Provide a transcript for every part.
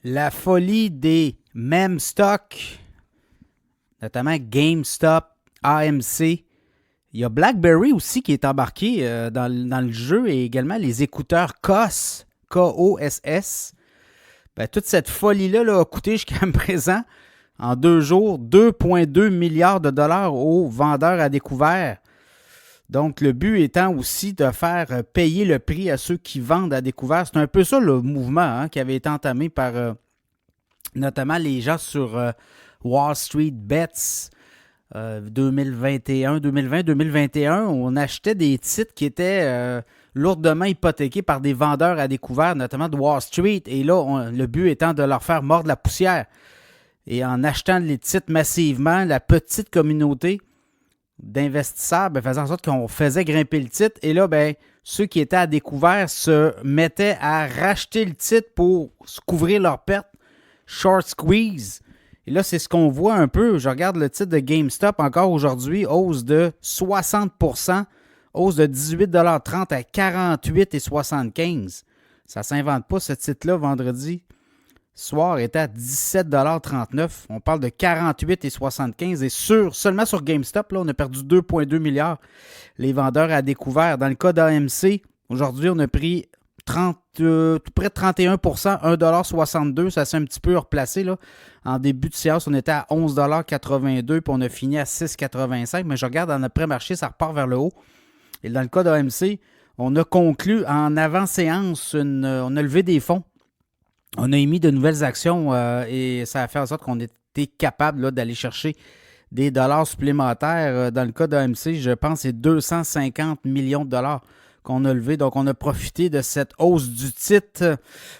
La folie des meme stocks, notamment GameStop, AMC. Il y a BlackBerry aussi qui est embarqué dans le jeu et également les écouteurs KOSS, K-O-S-S. Ben, toute cette folie-là a coûté jusqu'à présent, en 2 jours, 2,2 milliards de dollars aux vendeurs à découvert. Donc, le but étant aussi de faire payer le prix à ceux qui vendent à découvert. C'est un peu ça le mouvement qui avait été entamé par notamment les gens sur Wall Street Bets 2021, 2020, 2021. On achetait des titres qui étaient lourdement hypothéqués par des vendeurs à découvert, notamment de Wall Street. Et là, le but étant de leur faire mordre la poussière. Et en achetant les titres massivement, la petite communauté d'investisseurs faisait en sorte qu'on faisait grimper le titre. Et là, ceux qui étaient à découvert se mettaient à racheter le titre pour se couvrir leurs pertes. Short squeeze. Et là, c'est ce qu'on voit un peu. Je regarde le titre de GameStop encore aujourd'hui, hausse de 60%, hausse de 18,30 à 48,75. Ça ne s'invente pas, ce titre-là, vendredi soir, était à 17,39 $. On parle de 48,75. Et seulement sur GameStop, là, on a perdu 2,2 milliards. Les vendeurs à découvert. Dans le cas d'AMC, aujourd'hui, on a pris tout près de 31 %, 1,62 $. Ça s'est un petit peu replacé. Là. En début de séance, on était à 11,82 $, puis on a fini à 6,85 $. Mais je regarde en après-marché, ça repart vers le haut. Et dans le cas d'AMC, on a conclu en avant-séance, on a levé des fonds. On a émis de nouvelles actions et ça a fait en sorte qu'on était capable là, d'aller chercher des dollars supplémentaires. Dans le cas d'AMC, je pense que c'est 250 millions de dollars qu'on a levé. Donc, on a profité de cette hausse du titre.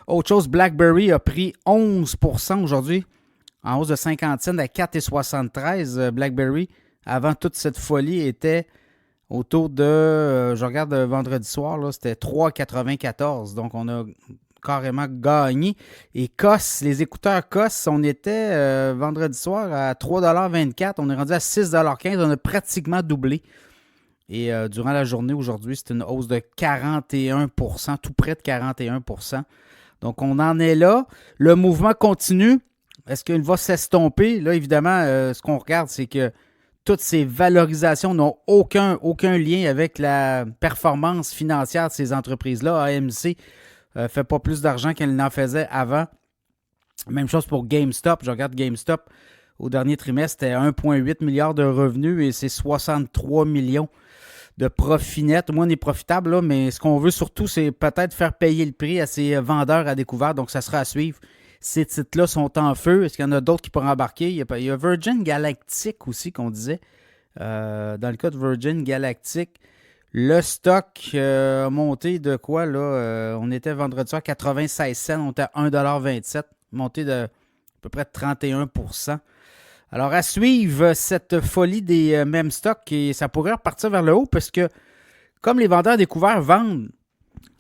Autre chose, BlackBerry a pris 11 % aujourd'hui, en hausse de 50 cents à 4,73 $. BlackBerry, avant toute cette folie, était autour de, je regarde vendredi soir, là, c'était 3,94 $. Donc, on a carrément gagné. Et KOSS, les écouteurs KOSS, on était vendredi soir à 3,24 $. On est rendu à 6,15 $. On a pratiquement doublé. Et durant la journée aujourd'hui, c'est une hausse de 41 %, tout près de 41 %. Donc, on en est là. Le mouvement continue. Est-ce qu'il va s'estomper? Là, évidemment, ce qu'on regarde, c'est que toutes ces valorisations n'ont aucun lien avec la performance financière de ces entreprises-là. AMC ne fait pas plus d'argent qu'elle n'en faisait avant. Même chose pour GameStop. Je regarde GameStop. Au dernier trimestre, c'était 1,8 milliard de revenus et c'est 63 millions de profit net. Moi, on est profitable, là, mais ce qu'on veut surtout, c'est peut-être faire payer le prix à ces vendeurs à découvert. Donc, ça sera à suivre. Ces titres-là sont en feu. Est-ce qu'il y en a d'autres qui pourraient embarquer? Il y a Virgin Galactic aussi qu'on disait. Dans le cas de Virgin Galactic, le stock a monté de quoi? Là? On était vendredi soir à 96 cents. On était à 1,27 $. Monté de à peu près 31 %. Alors, à suivre cette folie des mêmes stocks, et ça pourrait repartir vers le haut parce que, comme les vendeurs à découvert vendent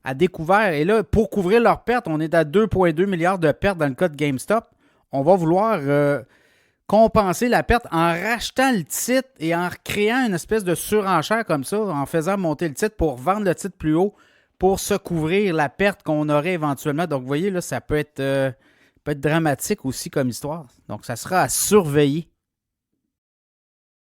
à découvert, et là, pour couvrir leurs pertes, on est à 2,2 milliards de pertes dans le cas de GameStop, on va vouloir compenser la perte en rachetant le titre et en créant une espèce de surenchère comme ça, en faisant monter le titre pour vendre le titre plus haut, pour se couvrir la perte qu'on aurait éventuellement. Donc, vous voyez, là, ça peut être dramatique aussi comme histoire. Donc, ça sera à surveiller.